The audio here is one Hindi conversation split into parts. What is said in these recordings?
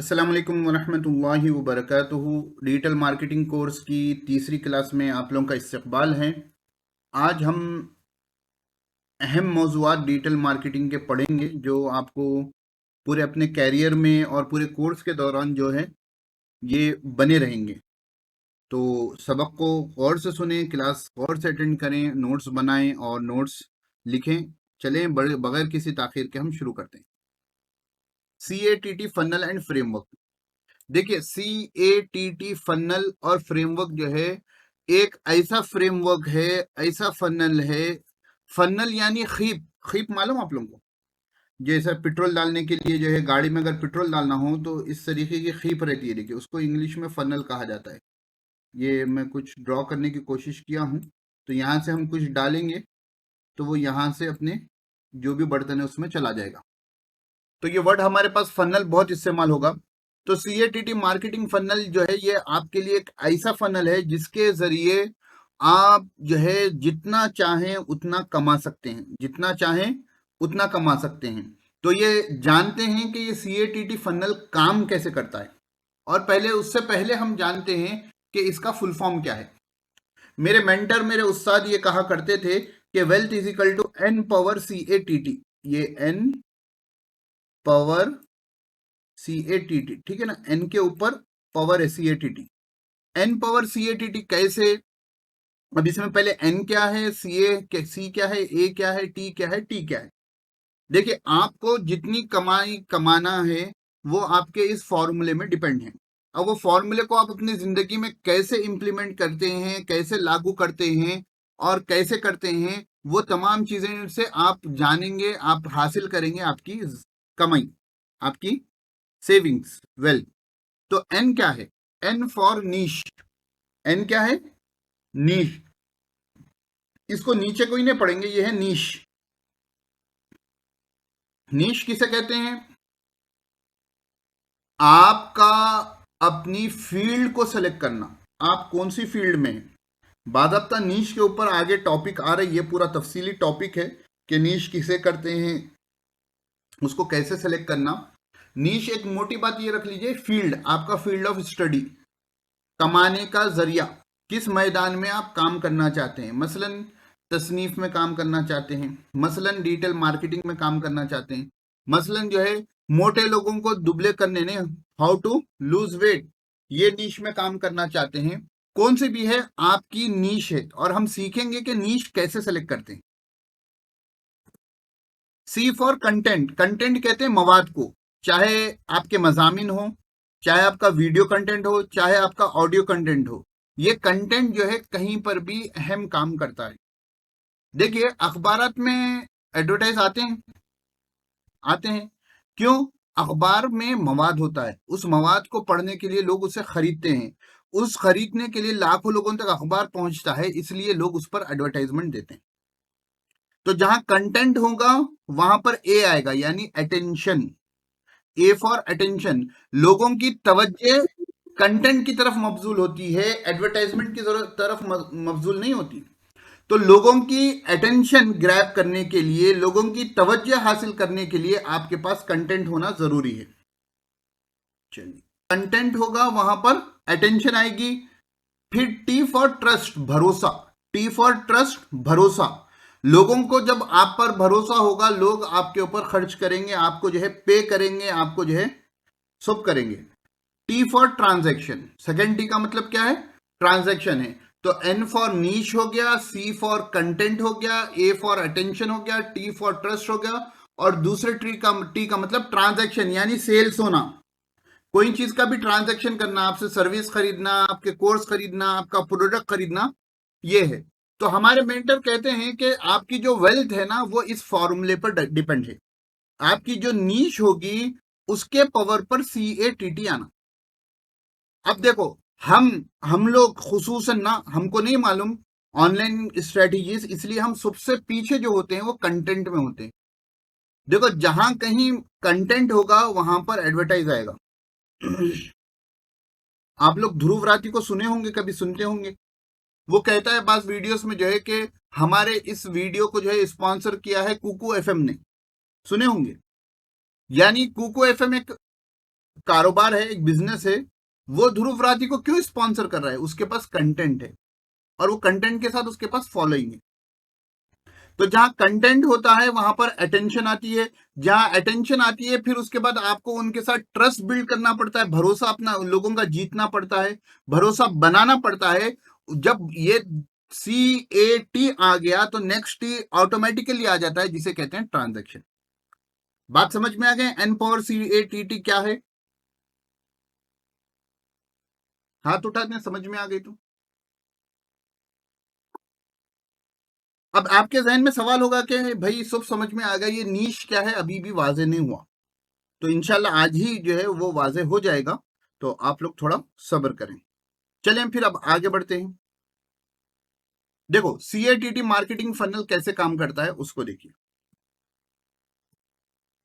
अस्सलाम वालेकुम वरहमतुल्लाहि वबरकातुहू। डिजिटल मार्केटिंग कोर्स की तीसरी क्लास में आप लोगों का इस्तकबाल है। आज हम अहम मौज़ूआत डिजिटल मार्केटिंग के पढ़ेंगे जो आपको पूरे अपने कैरियर में और पूरे कोर्स के दौरान जो है ये बने रहेंगे। तो सबक को गौर से सुने, क्लास गौर से अटेंड करें, नोट्स बनाएं और नोट्स लिखें। चलें बगैर किसी ताख़ीर के हम शुरू करते हैं। CATT funnel and framework. देखिए, CATT फनल और फ्रेमवर्क जो है एक ऐसा फ्रेमवर्क है, ऐसा फनल है। फनल यानी खीप। खीप मालूम आप लोगों को? जैसे पेट्रोल डालने के लिए जो है, गाड़ी में अगर पेट्रोल डालना हो तो इस तरीके की खीप रहती है। देखिए, उसको इंग्लिश में फनल कहा जाता है। ये मैं कुछ ड्रॉ करने की कोशिश किया हूँ। तो यहाँ से हम कुछ डालेंगे तो वो यहाँ से अपने जो भी बर्तन है उसमें चला जाएगा। तो ये वर्ड हमारे पास फनल बहुत इस्तेमाल होगा। तो CATT मार्केटिंग फनल जो है ये आपके लिए एक ऐसा फनल है जिसके जरिए आप जो है जितना चाहें उतना कमा सकते हैं, जितना चाहें उतना कमा सकते हैं। तो ये जानते हैं कि ये CATT फनल काम कैसे करता है, और उससे पहले हम जानते हैं कि इसका फुल फॉर्म क्या है। मेरे मेंटर, मेरे उस्ताद ये कहा करते थे कि wealth is equal to N power CATT। ये N पावर CATT, ठीक है ना, N के ऊपर पावर है CATT। N पावर CATT कैसे? अब इसमें पहले N क्या है, C क्या है, A क्या है, T क्या है, T क्या है। देखिए, आपको जितनी कमाई कमाना है वो आपके इस फॉर्मूले में डिपेंड है। अब वो फॉर्मूले को आप अपनी जिंदगी में कैसे इंप्लीमेंट करते हैं, कैसे लागू करते हैं और कैसे करते हैं, वो तमाम चीजें से आप जानेंगे, आप हासिल करेंगे आपकी कमाई, आपकी सेविंग्स, वेल्थ। तो N क्या है? N for niche. N क्या है? नीश। इसको नीचे कोई नहीं पढ़ेंगे, ये है नीश। नीश किसे कहते हैं? आपका अपनी फील्ड को सेलेक्ट करना, आप कौन सी फील्ड में हैं। बादाब्ता नीश के ऊपर आगे टॉपिक आ रही है, पूरा तफसीली टॉपिक है कि नीश किसे करते हैं, उसको कैसे सेलेक्ट करना। नीश एक मोटी बात ये रख लीजिए, फील्ड, आपका फील्ड ऑफ स्टडी, कमाने का जरिया, किस मैदान में आप काम करना चाहते हैं। मसलन तसनीफ में काम करना चाहते हैं, मसलन डिजिटल मार्केटिंग में काम करना चाहते हैं, मसलन जो है मोटे लोगों को दुबले करने ने, हाउ टू लूज वेट, ये नीश में काम करना चाहते हैं। कौन सी भी है आपकी नीश है, और हम सीखेंगे कि नीश कैसे सेलेक्ट करते हैं। C for content. कंटेंट कहते हैं मवाद को, चाहे आपके मजामिन हो, चाहे आपका वीडियो कंटेंट हो, चाहे आपका ऑडियो कंटेंट हो, ये कंटेंट जो है कहीं पर भी अहम काम करता है। देखिए, अखबारात में एडवर्टाइज आते हैं। क्यों? अखबार में मवाद होता है, उस मवाद को पढ़ने के लिए लोग उसे खरीदते हैं। उस खरीदने के लिए लाखों लोगों तक अखबार पहुंचता है, इसलिए लोग उस पर एडवर्टाइजमेंट देते हैं। तो जहां कंटेंट होगा वहां पर ए आएगा, यानी अटेंशन। A for attention. लोगों की तवज्जो कंटेंट की तरफ मबजूल होती है, एडवर्टाइजमेंट की तरफ मबजूल नहीं होती। तो लोगों की अटेंशन ग्रैब करने के लिए, लोगों की तवज्जो हासिल करने के लिए आपके पास कंटेंट होना जरूरी है। चलिए, कंटेंट होगा वहां पर अटेंशन आएगी। फिर टी फॉर ट्रस्ट, भरोसा। टी फॉर ट्रस्ट, भरोसा। लोगों को जब आप पर भरोसा होगा, लोग आपके ऊपर खर्च करेंगे, आपको जो है पे करेंगे, आपको जो है सब करेंगे। T for transaction. Second T का मतलब क्या है? ट्रांजैक्शन है। तो एन फॉर नीश हो गया, सी फॉर कंटेंट हो गया, ए फॉर अटेंशन हो गया, टी फॉर ट्रस्ट हो गया, और दूसरे टी का मतलब ट्रांजैक्शन, यानी सेल्स होना। कोई चीज का भी ट्रांजैक्शन करना, आपसे सर्विस खरीदना, आपके कोर्स खरीदना, आपका प्रोडक्ट खरीदना, ये है। तो हमारे मेंटर कहते हैं कि आपकी जो वेल्थ है ना, वो इस फॉर्मूले पर डिपेंड है। आपकी जो नीश होगी उसके पावर पर CATT आना। अब देखो, हम लोग खुसूसन ना, हमको नहीं मालूम ऑनलाइन स्ट्रेटेजीज, इसलिए हम सबसे पीछे जो होते हैं वो कंटेंट में होते हैं। देखो, जहां कहीं कंटेंट होगा वहां पर एडवर्टाइज आएगा। आप लोग ध्रुव राठी को सुने होंगे, कभी सुनते होंगे। वो कहता है बास वीडियोस में जो है कि हमारे इस वीडियो को जो है स्पॉन्सर किया है कुकू FM ने, सुने होंगे। यानी कुकू FM एक कारोबार है, एक बिजनेस है, वो ध्रुव राठी को क्यों स्पॉन्सर कर रहा है? उसके पास कंटेंट है और वो कंटेंट के साथ उसके पास फॉलोइंग है। तो जहां कंटेंट होता है वहां पर अटेंशन आती है, जहां अटेंशन आती है फिर उसके बाद आपको उनके साथ ट्रस्ट बिल्ड करना पड़ता है, भरोसा अपना लोगों का जीतना पड़ता है, भरोसा बनाना पड़ता है। जब ये CAT आ गया तो नेक्स्ट टी ऑटोमेटिकली आ जाता है, जिसे कहते हैं ट्रांजैक्शन। बात समझ में आ गए? N पावर CATT क्या है? हाथ उठा दें, समझ में आ गई तो। अब आपके जहन में सवाल होगा कि भाई सब समझ में आ गया, ये नीश क्या है अभी भी वाजे नहीं हुआ। तो इंशाल्लाह आज ही जो है वो वाजे हो जाएगा, तो आप लोग थोड़ा सब्र करें। चलें फिर अब आगे बढ़ते हैं। देखो CATT मार्केटिंग फनल कैसे काम करता है उसको देखिए।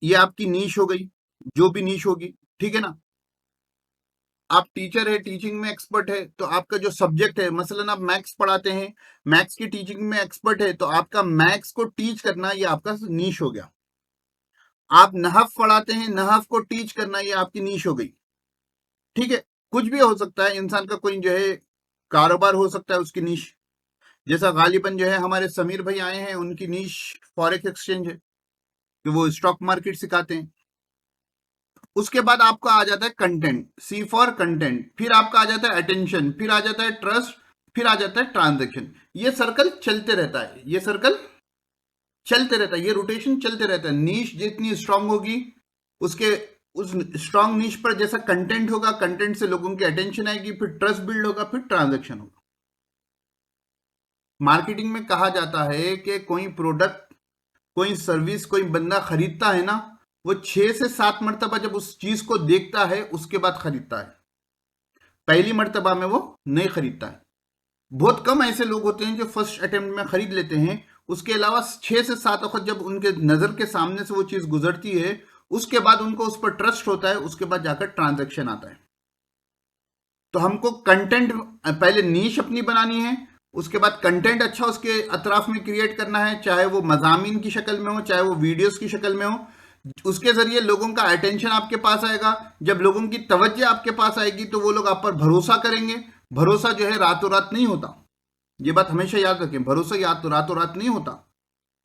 ये आपकी नीश हो गई, जो भी नीश होगी, ठीक है ना। आप टीचर है, टीचिंग में एक्सपर्ट है, तो आपका जो सब्जेक्ट है, मसलन आप मैथ्स पढ़ाते हैं, मैथ्स की टीचिंग में एक्सपर्ट है, तो आपका मैथ्स को टीच करना ये आपका नीश हो गया। आप नहव पढ़ाते हैं, नहव को टीच करना ये आपकी नीश हो गई, ठीक है। कुछ भी हो सकता है, इंसान का कोई जो है कारोबार हो सकता है, उसकी नीश। जैसा गालिबन जो है हमारे समीर भाई आए हैं, उनकी नीश फॉरेक्स एक्सचेंज है कि वो स्टॉक मार्केट सिखाते हैं। उसके बाद आपका आ जाता है कंटेंट, C फॉर कंटेंट, फिर आपका आ जाता है अटेंशन, फिर आ जाता है ट्रस्ट, फिर आ जाता है ट्रांजैक्शन। ये सर्कल चलते रहता है, ये सर्कल चलते रहता है, ये रोटेशन चलते रहता है। नीश जितनी स्ट्रांग होगी, उसके उस स्ट्रांग नीश पर जैसा कंटेंट होगा, कंटेंट से लोगों की अटेंशन आएगी, फिर ट्रस्ट बिल्ड होगा, फिर ट्रांजैक्शन होगा। मार्केटिंग में कहा जाता है कि कोई प्रोडक्ट, कोई सर्विस, कोई बंदा खरीदता है ना, वो 6 से 7 मरतबा जब उस चीज को देखता है उसके बाद खरीदता है। पहली मर्तबा में वो नहीं खरीदता है। बहुत कम ऐसे लोग होते हैं जो फर्स्ट अटेम्प्ट में खरीद लेते हैं। उसके अलावा 6 से 7 वक्त जब उनके नजर के सामने से वो चीज गुजरती है, उसके बाद उनको उस पर ट्रस्ट होता है, उसके बाद जाकर ट्रांजैक्शन आता है। तो हमको कंटेंट पहले नीश अपनी बनानी है, उसके बाद कंटेंट अच्छा उसके अतराफ में क्रिएट करना है, चाहे वो मजामीन की शक्ल में हो, चाहे वो वीडियोस की शक्ल में हो। उसके जरिए लोगों का अटेंशन आपके पास आएगा। जब लोगों की तवज्जो आपके पास आएगी तो वो लोग आप पर भरोसा करेंगे। भरोसा जो है रातों रात नहीं होता, ये बात हमेशा याद रखें। भरोसा याद तो रातों रात नहीं होता।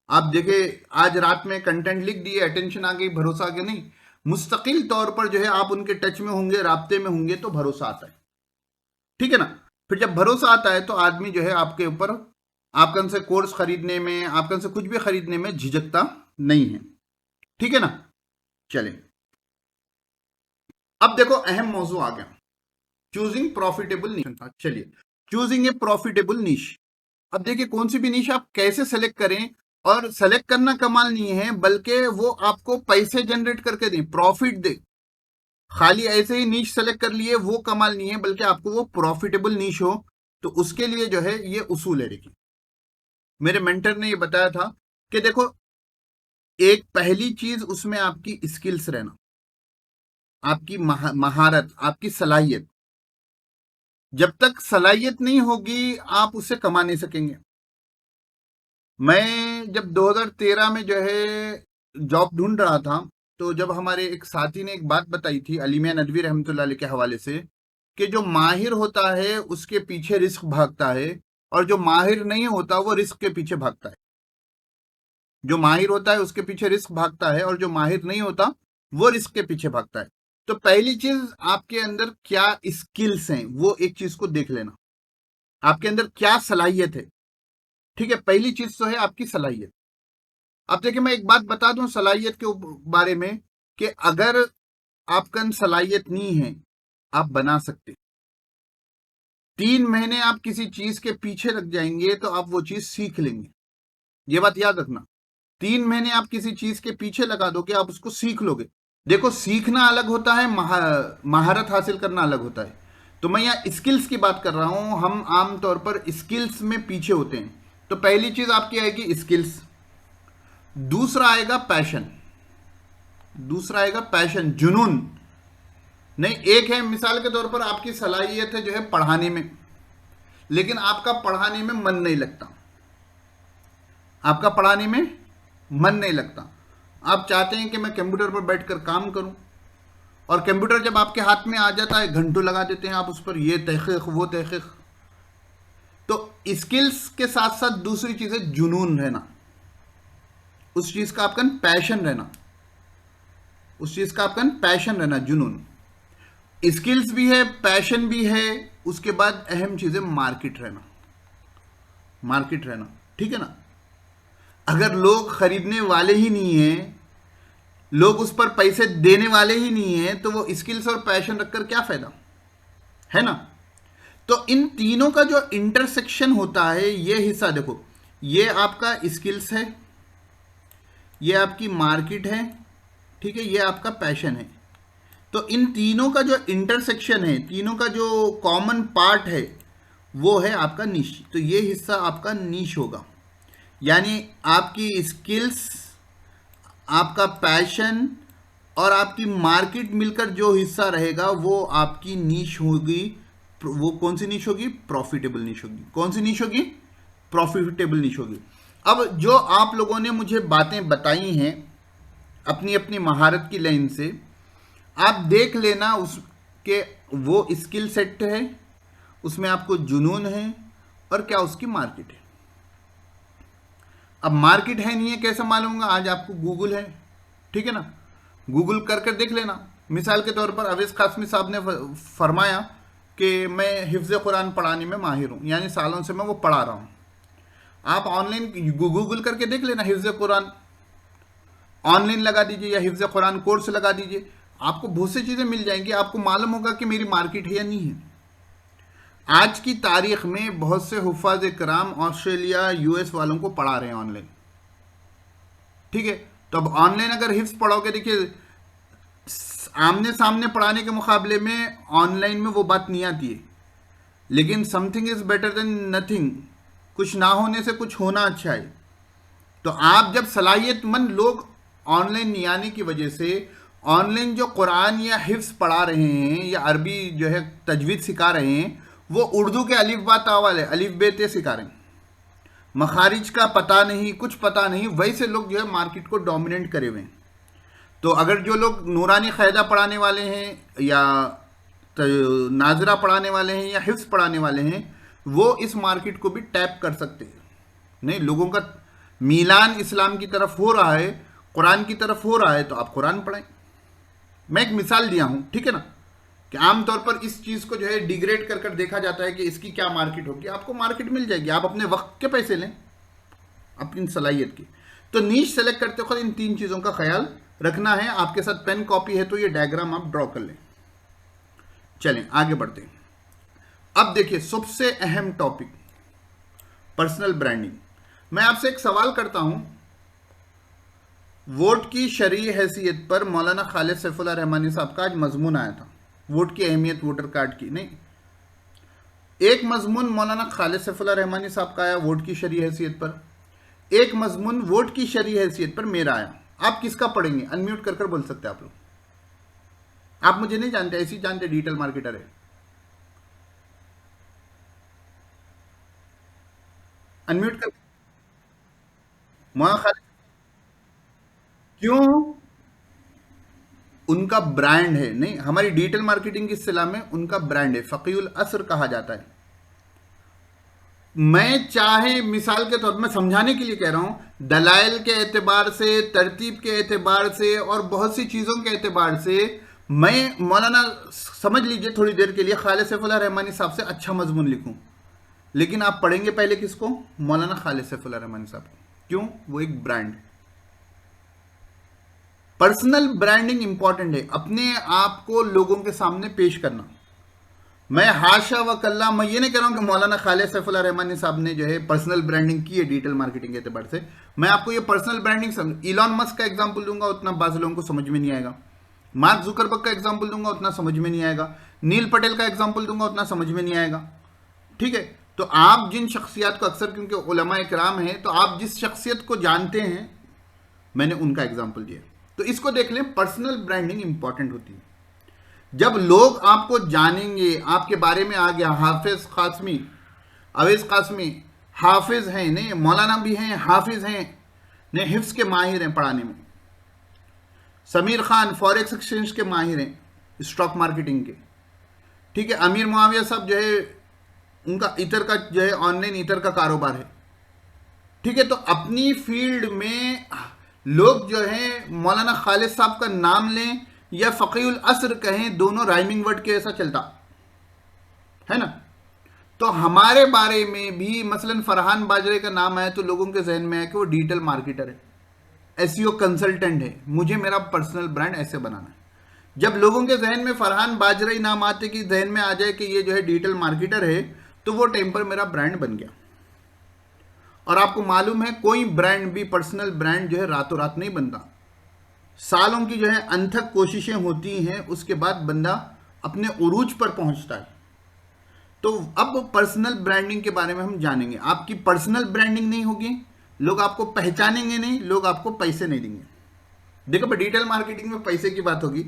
आप देखे आज रात में कंटेंट लिख दिए, अटेंशन आ गई, भरोसा आ गया, नहीं। मुस्तकिल तौर पर जो है आप उनके टच में होंगे, राब्ते में होंगे, तो भरोसा आता है, ठीक है ना। फिर जब भरोसा आता है तो आदमी जो है आपके ऊपर, आपकन से कोर्स खरीदने में, आपकन से कुछ भी खरीदने में झिझकता नहीं है, ठीक है ना। चलें, अब देखो अहम मौजू आ गया, चूजिंग प्रॉफिटेबल नीश था। चलिए, चूजिंग ए प्रॉफिटेबल नीश। अब देखिए कौन सी भी नीश आप कैसे सेलेक्ट करें, और सेलेक्ट करना कमाल नहीं है, बल्कि वो आपको पैसे जनरेट करके दे, प्रॉफिट दे। खाली ऐसे ही नीश सेलेक्ट कर लिए वो कमाल नहीं है, बल्कि आपको वो प्रॉफिटेबल नीश हो। तो उसके लिए जो है ये उसूल है। देखिए मेरे मेंटर ने ये बताया था कि देखो, एक पहली चीज उसमें आपकी स्किल्स रहना, आपकी महारत, आपकी सलाहियत। जब तक सलाहियत नहीं होगी आप उससे कमा नहीं सकेंगे। मैं जब 2013 में जो है जॉब ढूंढ रहा था, तो जब हमारे एक साथी ने एक बात बताई थी अली मियां नदवी रहमतुल्लाह अलैह के हवाले से, कि जो माहिर होता है उसके पीछे रिस्क भागता है, और जो माहिर नहीं होता वो रिस्क के पीछे भागता है। जो माहिर होता है उसके पीछे रिस्क भागता है, और जो माहिर नहीं होता वो रिस्क के पीछे भागता है। तो पहली चीज आपके अंदर क्या स्किल्स हैं, वो एक चीज को देख लेना, आपके अंदर क्या सलाहियत है, ठीक है। पहली चीज तो है आपकी सलाहियत। अब देखिए मैं एक बात बता दूं सलाहियत के बारे में, कि अगर आपका सलाहियत नहीं है, आप बना सकते। 3 महीने आप किसी चीज के पीछे लग जाएंगे तो आप वो चीज सीख लेंगे, ये बात याद रखना। 3 महीने आप किसी चीज के पीछे लगा दोगे, आप उसको सीख लोगे। देखो सीखना अलग होता है, महारत हासिल करना अलग होता है। तो मैं यहाँ स्किल्स की बात कर रहा हूं। हम आमतौर पर स्किल्स में पीछे होते हैं। तो पहली चीज आपकी आएगी स्किल्स, दूसरा आएगा पैशन, दूसरा आएगा पैशन, जुनून। नहीं, एक है मिसाल के तौर पर आपकी सलाहियत है जो है पढ़ाने में, लेकिन आपका पढ़ाने में मन नहीं लगता, आपका पढ़ाने में मन नहीं लगता। आप चाहते हैं कि मैं कंप्यूटर पर बैठकर काम करूं, और कंप्यूटर जब आपके हाथ में आ जाता है घंटों लगा देते हैं आप उस पर, ये तहकीक वो तहकीक। तो स्किल्स के साथ साथ दूसरी चीज है जुनून रहना, उस चीज का आपका पैशन रहना, उस चीज का आपका पैशन रहना, जुनून। स्किल्स भी है, पैशन भी है, उसके बाद अहम चीज है मार्केट रहना, मार्केट रहना, ठीक है ना। अगर लोग खरीदने वाले ही नहीं है, लोग उस पर पैसे देने वाले ही नहीं है, तो वो स्किल्स और पैशन रखकर क्या फायदा, है ना। तो इन तीनों का जो इंटरसेक्शन होता है, ये हिस्सा देखो, ये आपका स्किल्स है, ये आपकी मार्केट है, ठीक है, ये आपका पैशन है। तो इन तीनों का जो इंटरसेक्शन है, तीनों का जो कॉमन पार्ट है, वो है आपका नीश। तो ये हिस्सा आपका नीश होगा, यानी आपकी स्किल्स, आपका पैशन और आपकी मार्केट मिलकर जो हिस्सा रहेगा वो आपकी नीश होगी। वो कौन सी नीश होगी? प्रॉफिटेबल नीश होगी। कौन सी नीश होगी? प्रॉफिटेबल नीश होगी। अब जो आप लोगों ने मुझे बातें बताई हैं अपनी अपनी महारत की लाइन से, आप देख लेना उसके वो स्किल सेट है, उसमें आपको जुनून है, और क्या उसकी मार्केट है। अब मार्केट है नहीं है कैसे मालूम होगा? आज आपको गूगल है, ठीक है ना, गूगल कर कर देख लेना। मिसाल के तौर पर अवैस कासमी साहब ने फरमाया कि मैं हिफ्ज़ कुरान पढ़ाने में माहिर हूँ, यानी सालों से मैं वो पढ़ा रहा हूँ। आप ऑनलाइन गूगल करके देख लेना, हिफ्ज़ कुरान ऑनलाइन लगा दीजिए या हिफ्ज़ कुरान कोर्स लगा दीजिए, आपको बहुत सी चीज़ें मिल जाएंगी। आपको मालूम होगा कि मेरी मार्केट है या नहीं है। आज की तारीख में बहुत से हुफ़ाज़ कराम ऑस्ट्रेलिया यूएस वालों को पढ़ा रहे हैं ऑनलाइन, ठीक है। तो अब ऑनलाइन अगर हिफ्ज़ पढ़ोगे, देखिए आमने सामने पढ़ाने के मुकाबले में ऑनलाइन में वो बात नहीं आती है, लेकिन something is better than nothing. कुछ ना होने से कुछ होना अच्छा है। तो आप जब सलाहियतमंद लोग ऑनलाइन नहीं आने की वजह से ऑनलाइन जो कुरान या हिफ्ज़ पढ़ा रहे हैं या अरबी जो है तजवीद सिखा रहे हैं, वो उर्दू के अलिफ बा ता वाले अलिफ बे ते सिखा रहे हैं, मखारिज का पता नहीं, कुछ पता नहीं। वैसे लोग जो है मार्केट को डोमिनेट करे हुए हैं। तो अगर जो लोग नूरानी क़ायदा पढ़ाने वाले हैं या नाजरा पढ़ाने वाले हैं या हिफ्ज़ पढ़ाने वाले हैं, वो इस मार्केट को भी टैप कर सकते हैं। नहीं, लोगों का मीलान इस्लाम की तरफ हो रहा है, कुरान की तरफ हो रहा है, तो आप कुरान पढ़ें। मैं एक मिसाल दिया हूं, ठीक है ना, कि आमतौर पर इस चीज़ को जो है डिग्रेड कर कर देखा जाता है कि इसकी क्या मार्केट होगी। आपको मार्केट मिल जाएगी, आप अपने वक्त के पैसे लें, अपनी सलाहियत की। तो नीश सेलेक्ट करते वक्त इन तीन चीज़ों का ख्याल रखना है। आपके साथ पेन कॉपी है तो ये डायग्राम आप ड्रॉ कर लें। चलें आगे बढ़ते हैं। अब देखिए सबसे अहम टॉपिक, पर्सनल ब्रांडिंग। मैं आपसे एक सवाल करता हूं, वोट की शरई हैसियत पर मौलाना खालिद सैफुल्लाह रहमानी साहब का आज मजमून आया था, वोट की अहमियत वोटर कार्ड की। नहीं, एक मजमून मौलाना खालिद सैफुल्लाह रहमानी साहब का आया वोट की शरई हैसियत पर, एक मजमून वोट की शरई हैसियत पर मेरा आया। आप किसका पढ़ेंगे? अनम्यूट कर कर बोल सकते हैं आप लोग। आप मुझे नहीं जानते, ऐसी जानते, डिजिटल मार्केटर है। अनम्यूट कर। मौलाना खालिद, क्यों? उनका ब्रांड है। नहीं, हमारी डिजिटल मार्केटिंग की इस्तिलाह में उनका ब्रांड है, फकीउल असर कहा जाता है। मैं चाहे मिसाल के तौर पर, मैं समझाने के लिए कह रहा हूं, दलाइल के एतबार से, तरतीब के एतबार से और बहुत सी चीज़ों के एतबार से मैं मौलाना, समझ लीजिए थोड़ी देर के लिए, खालिद सैफुल्लाह रहमानी साहब से अच्छा मजमून लिखूं, लेकिन आप पढ़ेंगे पहले किसको? मौलाना खालिद सैफुल्लाह रहमानी साहब को। क्यों? वो एक ब्रांड। पर्सनल ब्रांडिंग इंपॉर्टेंट है, अपने आप को लोगों के सामने पेश करना। मैं हाशा व कल्ला, मैं ये नहीं कह रहा हूं कि मौलाना खालिद सैफुल्लाह रहमानी साहब ने जो है पर्सनल ब्रांडिंग की है डिजिटल मार्केटिंग के एतबार से। मैं आपको ये पर्सनल ब्रांडिंग समझ, इलॉन मस्क का एग्जांपल दूंगा, उतना बाज़ लोगों को समझ में नहीं आएगा। मार्क जुकरबर्ग का एग्जांपल दूंगा, उतना समझ में नहीं आएगा। नील पटेल का एग्जांपल दूंगा, उतना समझ में नहीं आएगा, ठीक है। तो आप जिन शख्सियत को, अक्सर क्योंकि उलमा इकराम हैं, तो आप जिस शख्सियत को जानते हैं, मैंने उनका एग्जाम्पल दिया। तो इसको देख लें, पर्सनल ब्रांडिंग इंपॉर्टेंट होती है। जब लोग आपको जानेंगे, आपके बारे में आ गया हाफिज कासमी, अवैस कासमी हाफिज हैं, नहीं मौलाना भी हैं, हाफिज हैं, नहीं हिफ्स के माहिर हैं पढ़ाने में, समीर खान फॉरेक्स एक्सचेंज के माहिर हैं, स्टॉक मार्केटिंग के, ठीक है। अमीर मुआविया साहब जो है उनका इतर का जो है ऑनलाइन इतर का कारोबार है, ठीक है। तो अपनी फील्ड में लोग जो है मौलाना खालिद साहब का नाम लें या फ़कीहुल असर कहें, दोनों राइमिंग वर्ड के ऐसा चलता है ना। तो हमारे बारे में भी मसलन फरहान बाजरे का नाम आया तो लोगों के जहन में आया कि वो डिजिटल मार्केटर है, एसईओ कंसल्टेंट है, मुझे मेरा पर्सनल ब्रांड ऐसे बनाना है। जब लोगों के जहन में फरहान बाजरा ही नाम आते कि जहन में आ जाए कि ये जो है डिजिटल मार्केटर है, तो वो टाइम पर मेरा ब्रांड बन गया। और आपको मालूम है कोई ब्रांड भी, पर्सनल ब्रांड जो है रातों रात नहीं बनता, सालों की जो है अनथक कोशिशें होती हैं, उसके बाद बंदा अपने उरूज पर पहुंचता है। तो अब पर्सनल ब्रांडिंग के बारे में हम जानेंगे। आपकी पर्सनल ब्रांडिंग नहीं होगी, लोग आपको पहचानेंगे नहीं, लोग आपको पैसे नहीं देंगे। देखो भाई, डिजिटल मार्केटिंग में पैसे की बात होगी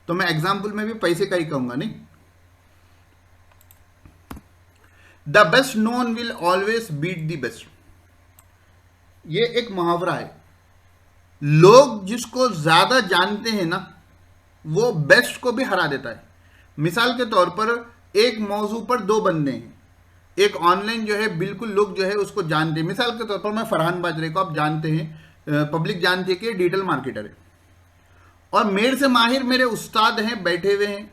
तो मैं एग्जाम्पल में भी पैसे का ही कहूंगा, नहीं। The best known will always beat the best, ये एक मुहावरा है। लोग जिसको ज्यादा जानते हैं ना, वो बेस्ट को भी हरा देता है। मिसाल के तौर पर एक मौजू पर दो बंदे हैं, एक ऑनलाइन जो है बिल्कुल लोग जो है उसको जानते हैं। मिसाल के तौर पर मैं फरहान बाजरे को आप जानते हैं, पब्लिक जानती है कि डिजिटल मार्केटर है, और मेरे से माहिर मेरे उस्ताद हैं बैठे हुए हैं,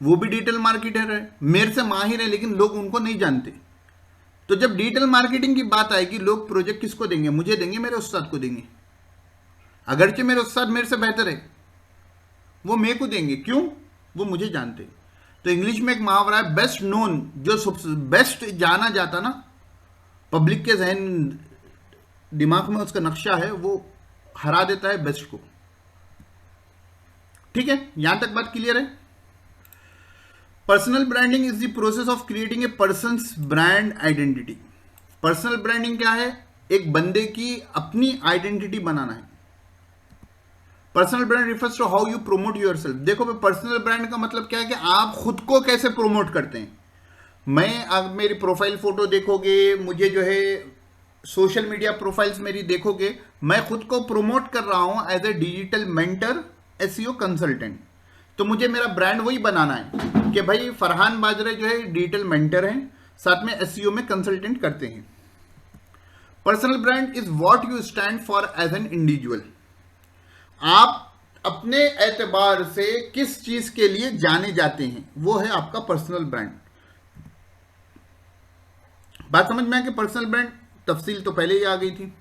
वो भी डिजिटल मार्केटर है, मेरे से माहिर है, लेकिन लोग उनको नहीं जानते। तो जब डिजिटल मार्केटिंग की बात आएगी, लोग प्रोजेक्ट किसको देंगे? मुझे देंगे, मेरे उस्ताद को देंगे। अगरचे मेरे उस्ताद मेरे से बेहतर है, वो मेरे को देंगे, क्यों? वो मुझे जानते। तो इंग्लिश में एक मुहावरा है, बेस्ट नोन, जो सबसे बेस्ट जाना जाता ना, पब्लिक के जहन दिमाग में उसका नक्शा है, वो हरा देता है बेस्ट को। ठीक है, यहां तक बात क्लियर है। Personal branding is the process of creating a person's brand identity. Personal branding क्या है? एक बंदे की अपनी आइडेंटिटी बनाना है। Personal brand refers to how you promote yourself. देखो भाई, पर्सनल ब्रांड का मतलब क्या है कि आप खुद को कैसे प्रोमोट करते हैं। मैं, अब मेरी प्रोफाइल फोटो देखोगे, मुझे जो है सोशल मीडिया प्रोफाइल्स मेरी देखोगे, मैं खुद को प्रोमोट कर रहा हूं as a digital mentor, SEO consultant. तो मुझे मेरा ब्रांड वही बनाना है कि भाई फरहान बाजरे जो है डिजिटल मेंटर हैं, साथ में एसईओ में कंसल्टेंट करते हैं। Personal brand is what you stand for as an individual. आप अपने एतबार से किस चीज के लिए जाने जाते हैं, वो है आपका पर्सनल ब्रांड। बात समझ में है कि पर्सनल ब्रांड तफसील तो पहले ही आ गई थी।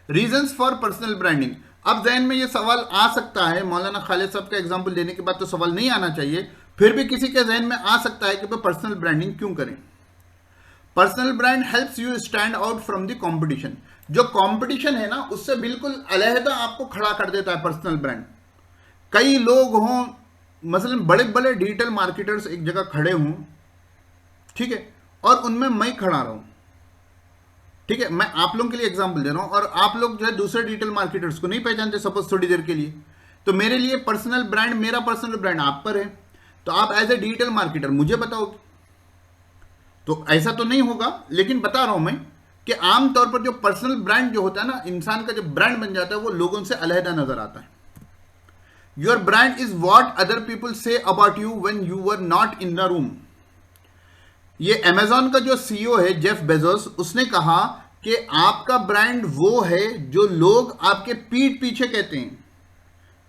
Reasons for personal branding. अब जहन में ये सवाल आ सकता है, मौलाना खालिद साहब का एग्जांपल देने के बाद तो सवाल नहीं आना चाहिए, फिर भी किसी के जहन में आ सकता है कि भाई पर्सनल ब्रांडिंग क्यों करें। Personal brand helps you stand out from the competition. जो कंपटीशन है ना, उससे बिल्कुल अलहदा आपको खड़ा कर देता है पर्सनल ब्रांड। कई लोग हों, मसलन बड़े बड़े डिजिटल मार्केटर्स एक जगह खड़े हों, ठीक है, और उनमें मैं खड़ा रहूं, ठीक है, मैं आप लोगों के लिए एग्जांपल दे रहा हूं, और आप लोग जो है दूसरे डिजिटल मार्केटर्स को नहीं पहचानते सपोज थोड़ी देर के लिए, तो मेरे लिए पर्सनल ब्रांड, मेरा पर्सनल ब्रांड आप पर है, तो आप एज ए डिजिटल मार्केटर मुझे बताओगे। तो ऐसा तो नहीं होगा, लेकिन बता रहा हूं मैं कि आमतौर पर जो पर्सनल ब्रांड जो होता है ना, इंसान का जब ब्रांड बन जाता है, वो लोगों से अलहदा नजर आता है। Your brand is what other people say about you when you were not in the room. ये अमेजॉन का जो सीईओ है जेफ बेजोस, उसने कहा कि आपका ब्रांड वो है जो लोग आपके पीठ पीछे कहते हैं।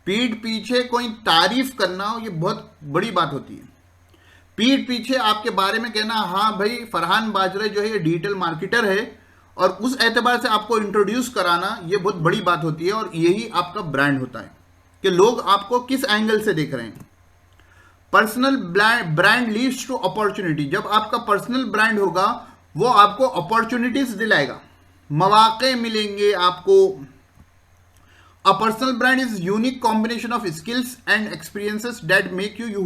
पीठ पीछे कोई तारीफ करना हो, ये बहुत बड़ी बात होती है। पीठ पीछे आपके बारे में कहना, हाँ भाई फरहान बाजरे जो है ये डिजिटल मार्केटर है, और उस एतबार से आपको इंट्रोड्यूस कराना, ये बहुत बड़ी बात होती है, और यही आपका ब्रांड होता है कि लोग आपको किस एंगल से देख रहे हैं। Personal brand leads to opportunity. जब आपका पर्सनल ब्रांड होगा, वो आपको अपॉर्चुनिटीज दिलाएगा, मौके मिलेंगे आपको। A personal brand is unique combination of skills and experiences that make you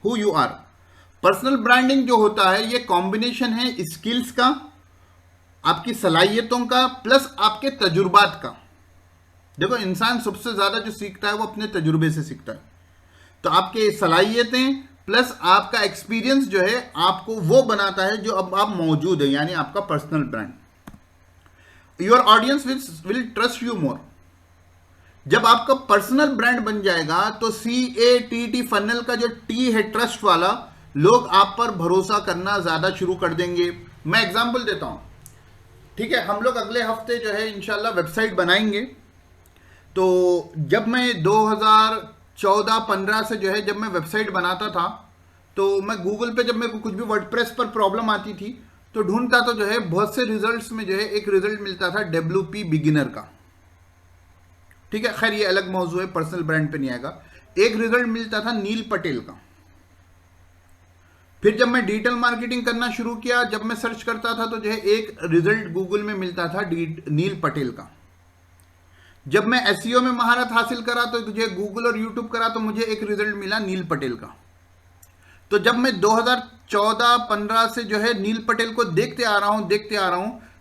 who you are. Personal branding जो होता है, ये कॉम्बिनेशन है स्किल्स का, आपकी सलाहियतों का, प्लस आपके तजुर्बात का। देखो, इंसान सबसे ज्यादा जो सीखता है वो अपने तजुर्बे से सीखता है। तो आपके सलाहियतें प्लस आपका एक्सपीरियंस जो है, आपको वो बनाता है जो अब आप मौजूद है, यानी आपका personal brand. Your audience will trust you more. जब आपका पर्सनल ब्रांड बन जाएगा तो CATT फनल का जो T है ट्रस्ट वाला, लोग आप पर भरोसा करना ज्यादा शुरू कर देंगे। मैं एग्जांपल देता हूं, ठीक है। हम लोग अगले हफ्ते जो है इंशाल्लाह वेबसाइट बनाएंगे। तो जब मैं 2014-15 से जो है जब मैं वेबसाइट बनाता था, तो मैं गूगल पे जब मेरे को कुछ भी वर्डप्रेस पर प्रॉब्लम आती थी तो ढूंढता तो जो है बहुत से रिजल्ट्स में जो है एक रिजल्ट मिलता था WP बिगिनर का, ठीक है। खैर ये अलग मौजू है, पर्सनल ब्रांड पे नहीं आएगा। एक रिजल्ट मिलता था नील पटेल का। फिर जब मैं डिजिटल मार्केटिंग करना शुरू किया, जब मैं सर्च करता था तो जो है एक रिजल्ट गूगल में मिलता था नील पटेल का। जब मैं SEO में महारत हासिल करा तो मुझे गूगल और यूट्यूब करा तो मुझे एक रिजल्ट मिला नील पटेल का। तो जब मैं 2014-15 से जो है नील पटेल को देखते आ रहा हूं,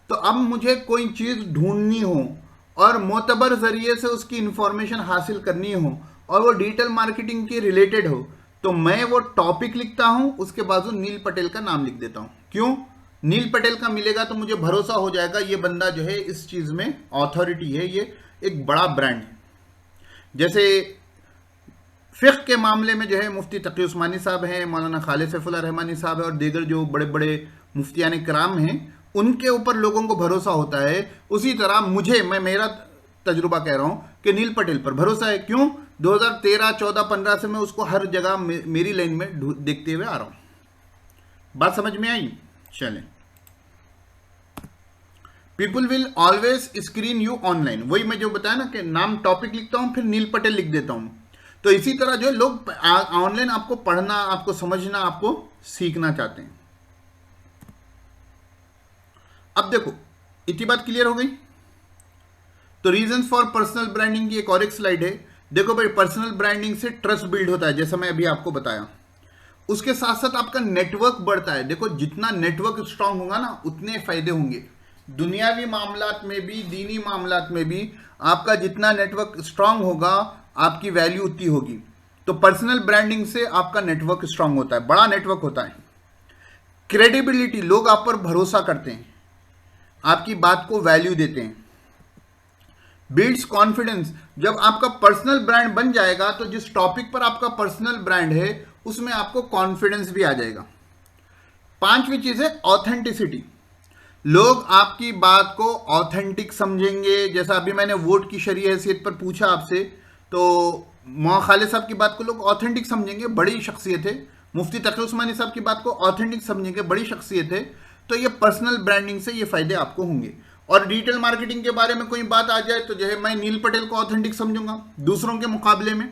तो अब मुझे कोई चीज ढूंढनी हो और मोतबर जरिए से उसकी इंफॉर्मेशन हासिल करनी हो और वो डिजिटल मार्केटिंग के रिलेटेड हो, तो मैं वो टॉपिक लिखता हूं, उसके बाजू नील पटेल का नाम लिख देता हूं। क्यों? नील पटेल का मिलेगा तो मुझे भरोसा हो जाएगा ये बंदा जो है इस चीज में अथॉरिटी है, ये एक बड़ा ब्रांड है। जैसे फिक्र के मामले में जो है मुफ्ती तकी उस्मानी साहब हैं, मौलाना खालिद सैफुल्लाह रहमानी साहब है और दीगर जो बड़े बड़े मुफ्तियान कराम हैं, उनके ऊपर लोगों को भरोसा होता है। उसी तरह मुझे, मैं मेरा तजुर्बा कह रहा हूं कि नील पटेल पर भरोसा है। क्यों? 2013, 14, 15 से मैं उसको हर जगह मेरी लाइन में देखते हुए आ रहा हूं। बात समझ में आई? चलें। People will always screen you online, वही मैं जो बताया ना कि नाम टॉपिक लिखता हूं फिर नील पटेल लिख देता हूं। तो इसी तरह जो लोग ऑनलाइन आपको पढ़ना, आपको समझना, आपको सीखना चाहते हैं। अब देखो, इतनी बात क्लियर हो गई। तो रीजन फॉर पर्सनल ब्रांडिंग की एक स्लाइड है। देखो भाई, पर्सनल ब्रांडिंग से ट्रस्ट बिल्ड होता है, जैसा मैं अभी आपको बताया। उसके साथ साथ आपका नेटवर्क बढ़ता है। देखो, जितना नेटवर्क स्ट्रांग होगा ना उतने फायदे होंगे। दुनियावी मामलात में भी, दीनी मामलात में भी आपका जितना नेटवर्क स्ट्रांग होगा, आपकी वैल्यू उतनी होगी। तो पर्सनल ब्रांडिंग से आपका नेटवर्क स्ट्रांग होता है, बड़ा नेटवर्क होता है। क्रेडिबिलिटी, लोग आप पर भरोसा करते हैं, आपकी बात को वैल्यू देते हैं। बिल्ड्स कॉन्फिडेंस, जब आपका पर्सनल ब्रांड बन जाएगा तो जिस टॉपिक पर आपका पर्सनल ब्रांड है उसमें आपको कॉन्फिडेंस भी आ जाएगा। पांचवी चीज है ऑथेंटिसिटी, लोग आपकी बात को ऑथेंटिक समझेंगे। जैसा अभी मैंने वोट की शरई हैसियत पर पूछा आपसे, तो मौलाना खालिद साहब की बात को लोग ऑथेंटिक समझेंगे, बड़ी शख्सियत है। मुफ्ती तकी उस्मानी साहब की बात को ऑथेंटिक समझेंगे, बड़ी शख्सियत है। तो ये पर्सनल ब्रांडिंग से ये फायदे आपको होंगे। और डिजिटल मार्केटिंग के बारे में कोई बात आ जाए तो जो है मैं नील पटेल को ऑथेंटिक समझूंगा दूसरों के मुकाबले में,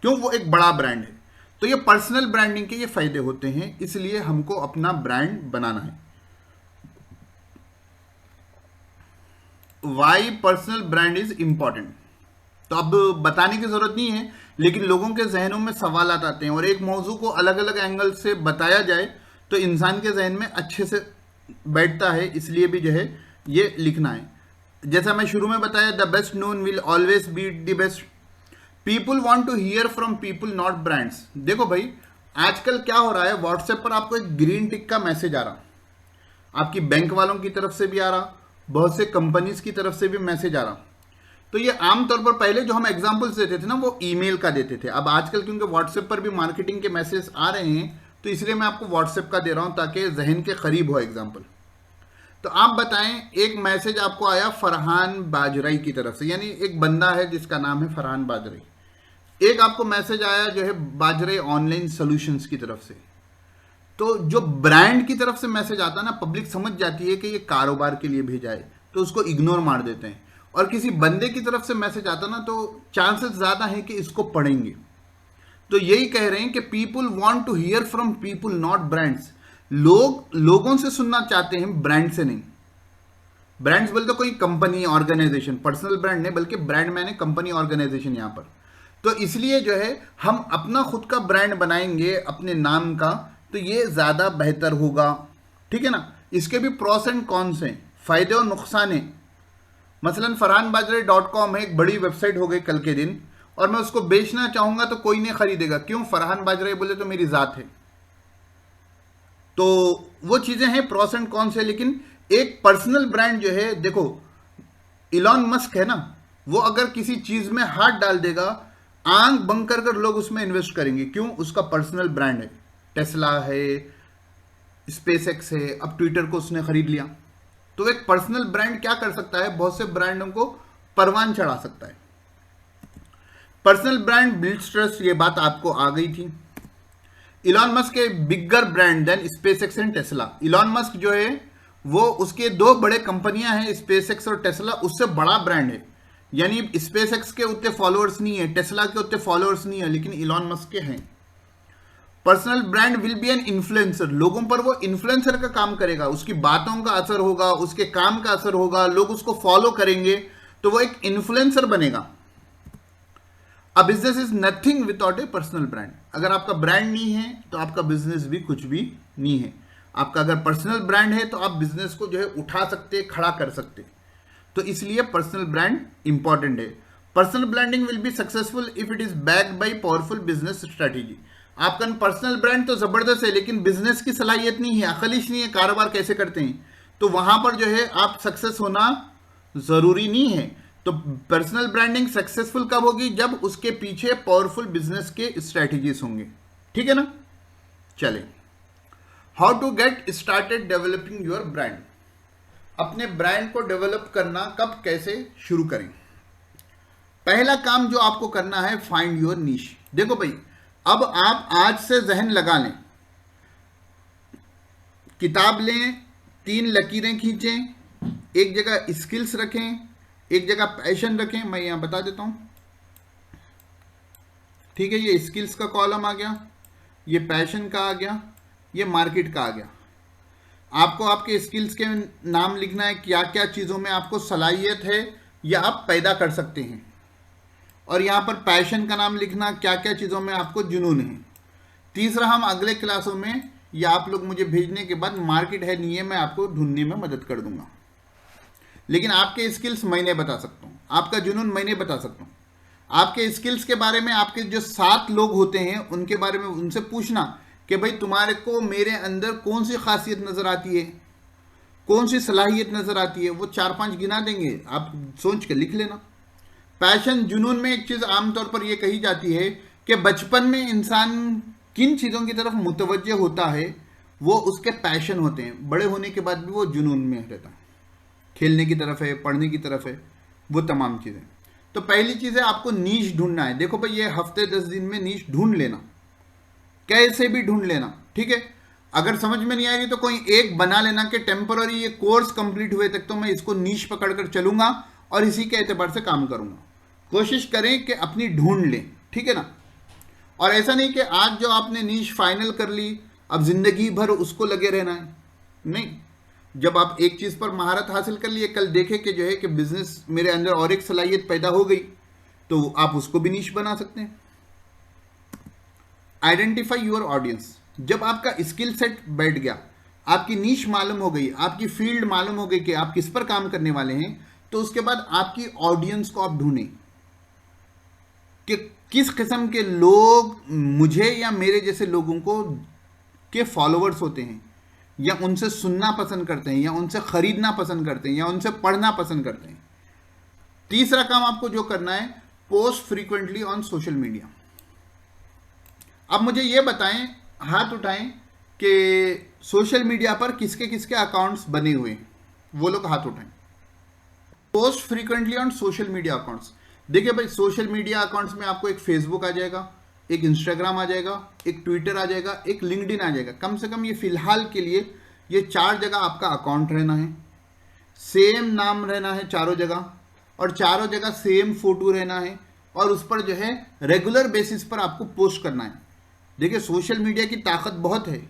क्यों? वो एक बड़ा ब्रांड है। तो ये पर्सनल ब्रांडिंग के ये फायदे होते हैं, इसलिए हमको अपना ब्रांड बनाना है। Why personal brand is important, तो अब बताने की जरूरत नहीं है, लेकिन लोगों के जहनों में सवाल आते हैं और एक मौजू को अलग अलग एंगल से बताया जाए तो इंसान के जहन में अच्छे से बैठता है, इसलिए भी जो है ये लिखना है। जैसा मैं शुरू में बताया, the best known will always be the best. People want to hear from people not brands. देखो भाई, आजकल क्या हो रहा है, व्हाट्सएप पर आपको एक ग्रीन टिक का मैसेज आ रहा, आपकी बैंक वालों की तरफ से भी आ रहा, बहुत से कंपनीज की तरफ से भी मैसेज आ रहा। तो ये आमतौर पर पहले जो हम एग्जांपल्स देते थे ना, वो ईमेल का देते थे। अब आजकल क्योंकि व्हाट्सएप पर भी मार्केटिंग के मैसेज आ रहे हैं, तो इसलिए मैं आपको व्हाट्सएप का दे रहा हूं ताकि जहन के करीब हो एग्जाम्पल। तो आप बताएं, एक मैसेज आपको आया फरहान बाजराई की तरफ से, यानी एक बंदा है जिसका नाम है फरहान बाजराई। एक आपको मैसेज आया जो है बाजराई ऑनलाइन सॉल्यूशंस की तरफ से। तो जो ब्रांड की तरफ से मैसेज आता है ना, पब्लिक समझ जाती है कि ये कारोबार के लिए भेजा है, तो उसको इग्नोर मार देते हैं। और किसी बंदे की तरफ से मैसेज आता ना, तो चांसेस ज्यादा है कि इसको पढ़ेंगे। तो यही कह रहे हैं कि people want to hear from people not brands. लोग लोगों से सुनना चाहते हैं, ब्रांड से नहीं। ब्रांड्स बोलते कोई कंपनी, ऑर्गेनाइजेशन, पर्सनल ब्रांड नहीं, बल्कि ब्रांड मैंने कंपनी, ऑर्गेनाइजेशन यहां पर। तो इसलिए जो है हम अपना खुद का ब्रांड बनाएंगे अपने नाम का, तो ये ज्यादा बेहतर होगा, ठीक है ना। इसके भी प्रॉस एंड कॉन्स हैं, फायदे और नुकसान हैं। मसलन farhanbajrai.com है, एक बड़ी वेबसाइट हो गई कल के दिन, और मैं उसको बेचना चाहूंगा तो कोई नहीं खरीदेगा। क्यों? फरहान बाजराई बोले तो मेरी जात है। तो वो चीजें हैं, प्रॉस एंड कॉन्स है। लेकिन एक पर्सनल ब्रांड जो है, देखो इलॉन मस्क है ना, वो अगर किसी चीज में हाथ डाल देगा, आंख बंद कर कर लोग उसमें इन्वेस्ट करेंगे। क्यों? उसका पर्सनल ब्रांड है। टेस्ला है, स्पेस एक्स है, अब ट्विटर को उसने खरीद लिया। तो एक पर्सनल ब्रांड क्या कर सकता है? बहुत से ब्रांडों को परवान चढ़ा सकता है। पर्सनल ब्रांड बिल्ड्स ट्रस्ट, ये बात आपको आ गई थी। Elon Musk a bigger brand than SpaceX and Tesla. Elon Musk जो है वो, उसके दो बड़े कंपनियां हैं, स्पेस एक्स और टेस्ला, उससे बड़ा ब्रांड है। यानी स्पेस एक्स के उतने फॉलोअर्स नहीं है, टेस्ला के उतने फॉलोअर्स नहीं है, लेकिन इलॉन मस्क के हैं। Personal brand will be an influencer, लोगों पर वो इन्फ्लुएंसर का काम करेगा, उसकी बातों का असर होगा, उसके काम का असर होगा, लोग उसको फॉलो करेंगे, तो वो एक इन्फ्लुएंसर बनेगा। A business is nothing without A personal brand. अगर आपका ब्रांड नहीं है तो आपका बिजनेस भी कुछ भी नहीं है। आपका अगर पर्सनल ब्रांड है तो आप बिजनेस को जो है उठा सकते, खड़ा कर सकते। तो इसलिए पर्सनल ब्रांड इंपॉर्टेंट है। Personal branding will be successful if it is backed by powerful business strategy. आपका पर्सनल ब्रांड तो जबरदस्त है, लेकिन बिजनेस की सलाहियत नहीं है, अकलिश नहीं है, कारोबार कैसे करते हैं, तो वहां पर जो है आप सक्सेस होना जरूरी नहीं है। तो पर्सनल ब्रांडिंग सक्सेसफुल कब होगी? जब उसके पीछे पावरफुल बिजनेस के स्ट्रेटेजीज होंगे। ठीक है ना? चले, how to get started developing your brand. अपने ब्रांड को डेवलप करना कब, कैसे शुरू करें? पहला काम जो आपको करना है, फाइंड योर नीश। देखो भाई, अब आप आज से जहन लगा लें, किताब लें, 3 लकीरें खींचें, एक जगह स्किल्स रखें, एक जगह पैशन रखें। मैं यहां बता देता हूं, ठीक है? ये स्किल्स का कॉलम आ गया, ये पैशन का आ गया, ये मार्केट का आ गया। आपको आपके स्किल्स के नाम लिखना है, क्या क्या चीज़ों में आपको सलाहियत है या आप पैदा कर सकते हैं। और यहाँ पर पैशन का नाम लिखना, क्या क्या चीज़ों में आपको जुनून है। तीसरा, हम अगले क्लासों में या आप लोग मुझे भेजने के बाद मार्केट है नहीं है, मैं आपको ढूंढने में मदद कर दूंगा। लेकिन आपके स्किल्स मैं नहीं बता सकता हूँ, आपका जुनून मैं नहीं बता सकता हूँ। आपके स्किल्स के बारे में आपके जो 7 लोग होते हैं उनके बारे में उनसे पूछना कि भाई तुम्हारे को मेरे अंदर कौन सी खासियत नज़र आती है, कौन सी सलाहियत नज़र आती है। वो 4-5 गिना देंगे, आप सोच के लिख लेना। पैशन, जुनून में एक चीज़ आमतौर पर यह कही जाती है कि बचपन में इंसान किन चीज़ों की तरफ मुतवज्जे होता है वो उसके पैशन होते हैं, बड़े होने के बाद भी वो जुनून में रहता है, खेलने की तरफ है, पढ़ने की तरफ है, वो तमाम चीज़ें। तो पहली चीज़ है आपको नीश ढूंढना है। देखो भाई, ये हफ्ते 10 दिन में नीश ढूंढ लेना, कैसे भी ढूंढ लेना, ठीक है? अगर समझ में नहीं आएगी तो कोई एक बना लेना कि टेम्पररी ये कोर्स कंप्लीट हुए तक तो मैं इसको नीश पकड़कर चलूंगा और इसी के एतबार से काम करूंगा। कोशिश करें कि अपनी ढूंढ लें, ठीक है ना? और ऐसा नहीं कि आज जो आपने नीश फाइनल कर ली अब जिंदगी भर उसको लगे रहना है, नहीं। जब आप एक चीज़ पर महारत हासिल कर लिए, कल देखें कि जो है कि बिजनेस मेरे अंदर और एक सलाहियत पैदा हो गई, तो आप उसको भी नीश बना सकते हैं। Identify your audience. जब आपका स्किल सेट बैठ गया, आपकी नीश मालूम हो गई, आपकी फील्ड मालूम हो गई कि आप किस पर काम करने वाले हैं, तो उसके बाद आपकी ऑडियंस को आप ढूंढें कि किस किस्म के लोग मुझे या मेरे जैसे लोगों को के फॉलोअर्स होते हैं, या उनसे सुनना पसंद करते हैं, या उनसे खरीदना पसंद करते हैं, या उनसे पढ़ना पसंद करते हैं। तीसरा काम आपको जो करना है, post frequently on social media. अब मुझे ये बताएं, हाथ उठाएं कि सोशल मीडिया पर किसके किसके अकाउंट्स बने हुए हैं, वो लोग हाथ उठाएं। Post frequently on social media accounts. देखिए भाई, सोशल मीडिया अकाउंट्स में आपको एक फेसबुक आ जाएगा, एक इंस्टाग्राम आ जाएगा, एक ट्विटर आ जाएगा, एक लिंक्डइन आ जाएगा। कम से कम ये फिलहाल के लिए ये 4 जगह आपका अकाउंट रहना है, सेम नाम रहना है चारों जगह, और चारों जगह सेम फोटो रहना है, और उस पर जो है रेगुलर बेसिस पर आपको पोस्ट करना है। देखिए, सोशल मीडिया की ताकत बहुत है,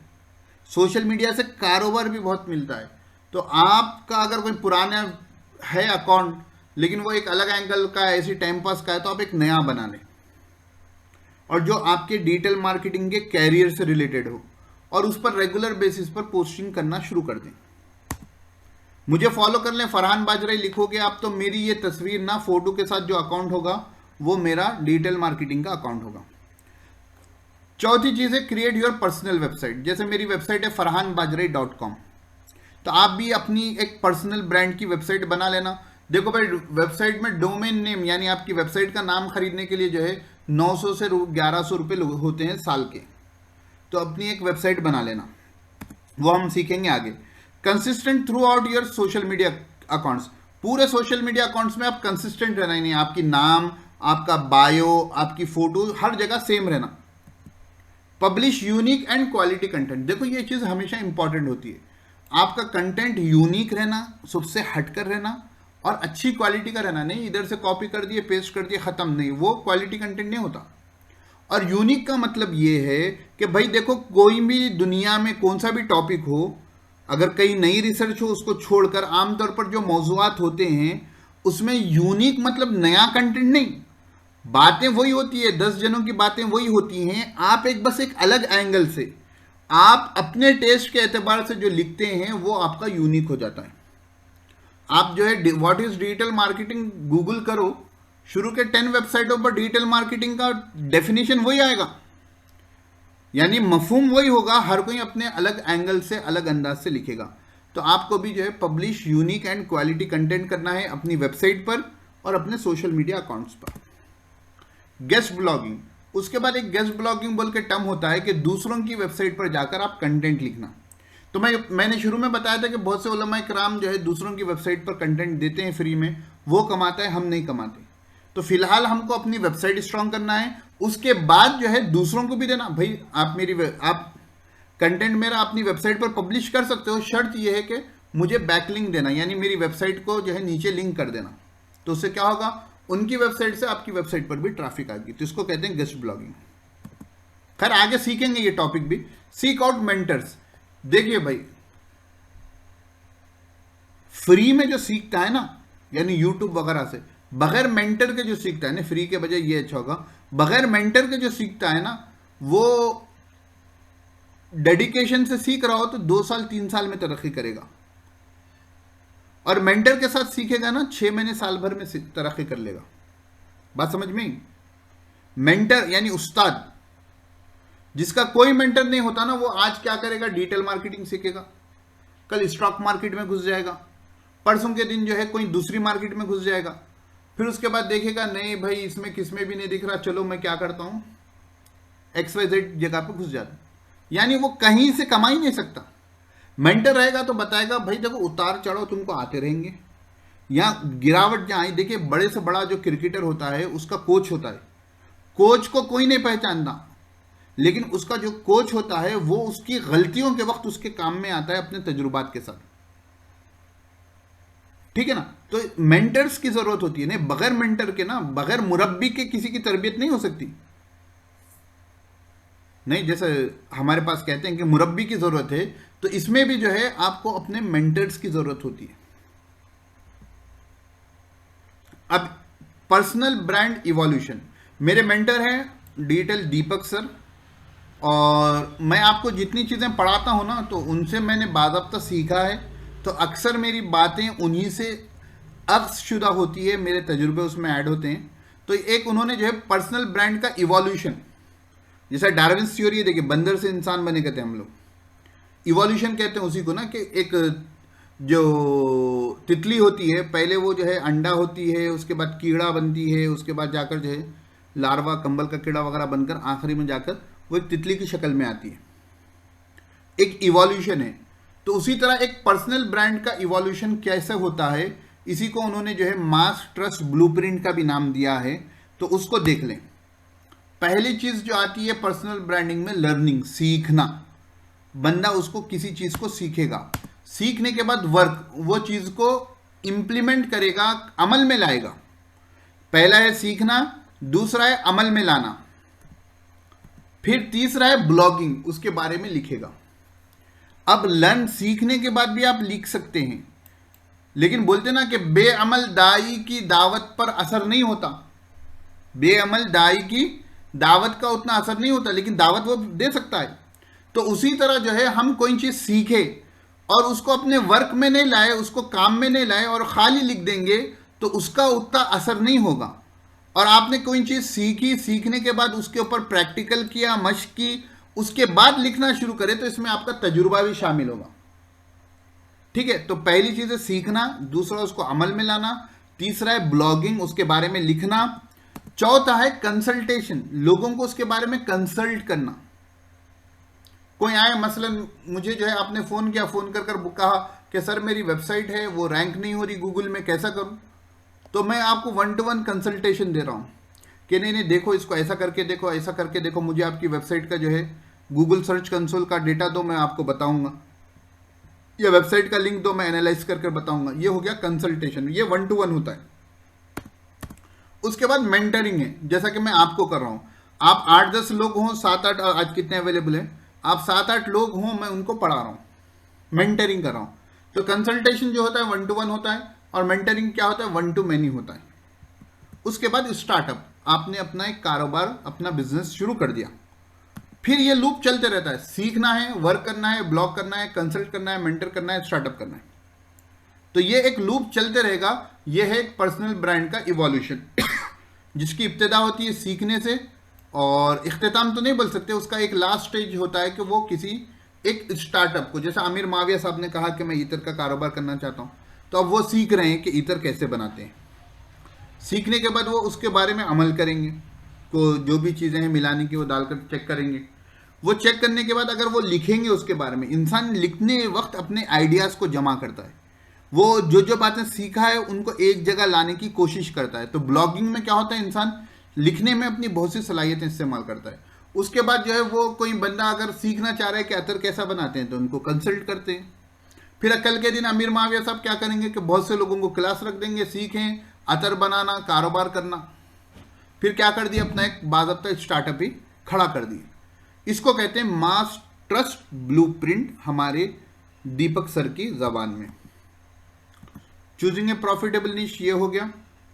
सोशल मीडिया से कारोबार भी बहुत मिलता है। तो आपका अगर कोई पुराना है अकाउंट लेकिन वो एक अलग एंगल का है, ऐसी टाइम पास का है, तो आप एक नया बना लें, और जो आपके डिजिटल मार्केटिंग के कैरियर से रिलेटेड हो, और उस पर रेगुलर बेसिस पर पोस्टिंग करना शुरू कर दें। मुझे फॉलो कर लें, फरहान बाजराई लिखोगे आप तो मेरी ये तस्वीर ना फोटो के साथ जो अकाउंट होगा वो मेरा डिजिटल मार्केटिंग का अकाउंट होगा। चौथी चीज़ है क्रिएट योर पर्सनल वेबसाइट। जैसे मेरी वेबसाइट है farhanbajrai.com, तो आप भी अपनी एक पर्सनल ब्रांड की वेबसाइट बना लेना, देखो भाई, वेबसाइट में डोमेन नेम यानी आपकी वेबसाइट का नाम खरीदने के लिए जो है 900 से 1100 रुपये होते हैं साल के। तो अपनी एक वेबसाइट बना लेना, वो हम सीखेंगे आगे। Consistent through out your social media accounts, पूरे सोशल मीडिया अकाउंट्स में आप कंसिस्टेंट रहना ही नहीं, आपकी नाम, आपका बायो, आपकी फोटो हर जगह सेम रहना। Publish unique and quality content, देखो ये चीज़ हमेशा इंपॉर्टेंट होती है, आपका कंटेंट यूनिक रहना, सबसे हटकर रहना और अच्छी क्वालिटी का रहना, नहीं इधर से कॉपी कर दिए पेस्ट कर दिए खत्म, नहीं, वो क्वालिटी कंटेंट नहीं होता। और यूनिक का मतलब ये है कि भाई देखो, कोई भी दुनिया में कौन सा भी टॉपिक हो, अगर कहीं नई रिसर्च हो उसको छोड़कर आमतौर पर जो मौजूआत होते हैं उसमें यूनिक मतलब नया कंटेंट नहीं, बातें वही होती है, 10 जनों की बातें वही होती हैं, आप एक बस एक अलग एंगल से, आप अपने टेस्ट के एतबार से जो लिखते हैं वो आपका यूनिक हो जाता है। आप जो है what is digital marketing Google करो, शुरू के 10 वेबसाइटों पर डिजिटल मार्केटिंग का डेफिनेशन वही आएगा, यानी मफहूम वही होगा, हर कोई अपने अलग एंगल से अलग अंदाज से लिखेगा। तो आपको भी जो है publish unique and quality content करना है अपनी वेबसाइट पर और अपने सोशल मीडिया अकाउंट्स पर। गेस्ट ब्लॉगिंग, उसके बाद एक गेस्ट ब्लॉगिंग बोल के टर्म होता है कि दूसरों की वेबसाइट पर जाकर आप कंटेंट लिखना। तो मैंने शुरू में बताया था कि बहुत से उलमा किराम जो है दूसरों की वेबसाइट पर कंटेंट देते हैं फ्री में, वो कमाता है, हम नहीं कमाते। तो फिलहाल हमको अपनी वेबसाइट स्ट्रांग करना है, उसके बाद जो है दूसरों को भी देना। भाई आप कंटेंट मेरा अपनी वेबसाइट पर पब्लिश कर सकते हो, शर्त यह है कि मुझे बैकलिंक देना, यानी मेरी वेबसाइट को जो है नीचे लिंक कर देना। तो उससे क्या होगा, उनकी वेबसाइट से आपकी वेबसाइट पर भी ट्रैफिक आएगी, तो इसको कहते हैं गेस्ट ब्लॉगिंग। खैर आगे सीखेंगे ये टॉपिक भी। सीक आउट मेंटर्स, देखिए भाई फ्री में जो सीखता है ना, यानी यूट्यूब वगैरह से, बगैर मेंटर के जो सीखता है ना, फ्री के बजाय ये अच्छा होगा, बगैर मेंटर के जो सीखता है ना, वो डेडिकेशन से सीख रहा हो तो 2 साल 3 साल में तरक्की करेगा, और मेंटर के साथ सीखेगा ना 6 महीने साल भर में तरक्की कर लेगा। बात समझ में? मेंटर यानी उस्ताद, जिसका कोई मेंटर नहीं होता ना, वो आज क्या करेगा, डिजिटल मार्केटिंग सीखेगा, कल स्टॉक मार्केट में घुस जाएगा, परसों के दिन जो है कोई दूसरी मार्केट में घुस जाएगा, फिर उसके बाद देखेगा नहीं भाई इसमें किसमें भी नहीं दिख रहा, चलो मैं क्या करता हूं, XYZ जगह पे घुस जाता, यानी वो कहीं से कमा ही नहीं सकता। मेंटर रहेगा तो बताएगा भाई देखो उतार चढ़ाव तुमको आते रहेंगे, यहाँ गिरावट जहाँ आई, देखिए बड़े से बड़ा जो क्रिकेटर होता है उसका कोच होता है, कोच को कोई नहीं पहचानता, लेकिन उसका जो कोच होता है वो उसकी गलतियों के वक्त उसके काम में आता है अपने तजुर्बात के साथ, ठीक है ना। तो मेंटर्स की जरूरत होती है, नहीं बगैर मेंटर के ना, बगैर मुरब्बी के किसी की तरबियत नहीं हो सकती। नहीं, जैसे हमारे पास कहते हैं कि मुरब्बी की जरूरत है, तो इसमें भी जो है आपको अपने मेंटर्स की जरूरत होती है। अब पर्सनल ब्रांड इवोल्यूशन, मेरे मेंटर हैं डिजिटल दीपक सर, और मैं आपको जितनी चीज़ें पढ़ाता हूँ ना, तो उनसे मैंने बाज़ाब्ता सीखा है, तो अक्सर मेरी बातें उन्हीं से अक्सशुदा होती है, मेरे तजुर्बे उसमें ऐड होते हैं। तो एक उन्होंने जो है पर्सनल ब्रांड का इवोल्यूशन, जैसा डार्विन्स थ्योरी है, देखिए बंदर से इंसान बने कहते हैं हम लोग, इवोल्यूशन कहते हैं उसी को ना, कि एक जो तितली होती है पहले वो जो है अंडा होती है, उसके बाद कीड़ा बनती है, उसके बाद जाकर जो है लार्वा कंबल का कीड़ा वगैरह बनकर आखिरी में जाकर वो एक तितली की शक्ल में आती है, एक इवोल्यूशन है। तो उसी तरह एक पर्सनल ब्रांड का इवोल्यूशन कैसे होता है, इसी को उन्होंने जो है मास ट्रस्ट ब्लूप्रिंट का भी नाम दिया है, तो उसको देख लें। पहली चीज जो आती है पर्सनल ब्रांडिंग में, लर्निंग, सीखना। बंदा उसको किसी चीज को सीखेगा, सीखने के बाद वर्क, वो चीज को इंप्लीमेंट करेगा, अमल में लाएगा। पहला है सीखना, दूसरा है अमल में लाना, फिर तीसरा है ब्लॉगिंग, उसके बारे में लिखेगा। अब लर्न, सीखने के बाद भी आप लिख सकते हैं, लेकिन बोलते ना कि बेअमल दाई की दावत पर असर नहीं होता, बेअमल दाई की दावत का उतना असर नहीं होता, लेकिन दावत वो दे सकता है। तो उसी तरह जो है हम कोई चीज सीखे और उसको अपने वर्क में नहीं लाए, उसको काम में नहीं लाए और खाली लिख देंगे, तो उसका उतना असर नहीं होगा। और आपने कोई चीज सीखी, सीखने के बाद उसके ऊपर प्रैक्टिकल किया, मशक की, उसके बाद लिखना शुरू करें, तो इसमें आपका तजुर्बा भी शामिल होगा, ठीक है। तो पहली चीज है सीखना, दूसरा उसको अमल में लाना, तीसरा है ब्लॉगिंग, उसके बारे में लिखना। चौथा है कंसल्टेशन, लोगों को उसके बारे में कंसल्ट करना। कोई आए मसलन मुझे जो है आपने फ़ोन किया, फ़ोन कर कर कहा कि सर मेरी वेबसाइट है वो रैंक नहीं हो रही गूगल में, कैसा करूं? तो मैं आपको 1-to-1 कंसल्टेशन दे रहा हूं कि नहीं नहीं देखो, इसको ऐसा करके देखो, ऐसा करके देखो, मुझे आपकी वेबसाइट का जो है गूगल सर्च कंसोल का डेटा दो, मैं आपको बताऊंगा, या वेबसाइट का लिंक दो, मैं एनालाइज करके बताऊंगा। ये हो गया कंसल्टेशन, ये 1-to-1 होता है। उसके बाद मेंटरिंग है, जैसा कि मैं आपको कर रहा हूं। आप 8-10 लोग हों, 7-8, आज कितने अवेलेबल हैं, आप 7-8 लोग हों, मैं उनको पढ़ा रहा हूं, मेंटरिंग कर रहा हूं। तो कंसल्टेशन जो होता है 1-to-1 होता है, और मेंटरिंग क्या होता है, 1-to-many होता है। उसके बाद स्टार्टअप, आपने अपना एक कारोबार, अपना बिजनेस शुरू कर दिया, फिर ये लूप चलते रहता है, सीखना है, वर्क करना है, ब्लॉग करना है, कंसल्ट करना है, मेंटर करना है, स्टार्टअप करना है। तो ये एक लूप चलते रहेगा। ये है एक पर्सनल ब्रांड का इवोल्यूशन जिसकी इब्तिदा होती है सीखने से, और इख्तिताम तो नहीं बोल सकते, उसका एक लास्ट स्टेज होता है कि वो किसी एक स्टार्टअप को, जैसा आमिर माविया साहब ने कहा कि मैं ईतर का कारोबार करना चाहता हूं, तो अब वो सीख रहे हैं कि ईतर कैसे बनाते हैं। सीखने के बाद वो उसके बारे में अमल करेंगे, तो जो भी चीज़ें हैं मिलाने की वो डालकर चेक करेंगे। वो चेक करने के बाद अगर वो लिखेंगे उसके बारे में, इंसान लिखने वक्त अपने आइडियाज़ को जमा करता है, वो जो जो बातें सीखा है उनको एक जगह लाने की कोशिश करता है। तो ब्लॉगिंग में क्या होता है, इंसान लिखने में अपनी बहुत सी सलाहियतें इस्तेमाल करता है। उसके बाद जो है वो कोई बंदा अगर सीखना चाह रहा है कि अतर कैसा बनाते हैं, तो उनको कंसल्ट करते हैं। फिर कल के दिन आमिर माविया साहब क्या करेंगे कि बहुत से लोगों को क्लास रख देंगे, सीखें अतर बनाना, कारोबार करना। फिर क्या कर दिया, अपना एक बाज़ाब्ता स्टार्टअप ही खड़ा कर दिया। इसको कहते हैं मास ट्रस्ट ब्लूप्रिंट, हमारे दीपक सर की जबान में। चूजिंग ए प्रॉफिटेबल निश ये हो गया।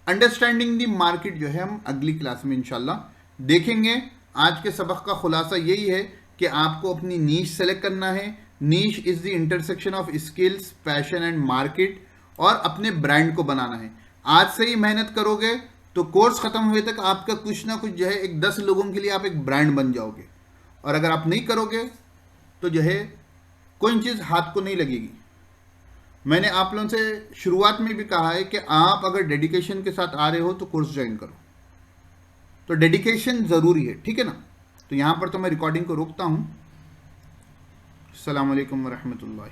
अंडरस्टैंडिंग दी मार्केट जो है हम अगली क्लास में इंशाल्लाह देखेंगे। आज के सबक का खुलासा यही है कि आपको अपनी नीश सेलेक्ट करना है। नीश is the intersection of skills, passion and market, और अपने ब्रांड को बनाना है। आज से ही मेहनत करोगे तो कोर्स खत्म हुए तक आपका कुछ ना कुछ जो है एक 10 लोगों के लिए आप एक ब्रांड बन जाओगे। और अगर आप नहीं करोगे तो जो है कोई चीज़ हाथ को नहीं लगेगी। मैंने आप लोगों से शुरुआत में भी कहा है कि आप अगर डेडिकेशन के साथ आ रहे हो तो कोर्स ज्वाइन करो, तो डेडिकेशन ज़रूरी है, ठीक है ना। तो यहाँ पर तो मैं रिकॉर्डिंग को रोकता हूँ। अस्सलाम वालेकुम वरहमतुल्लाह।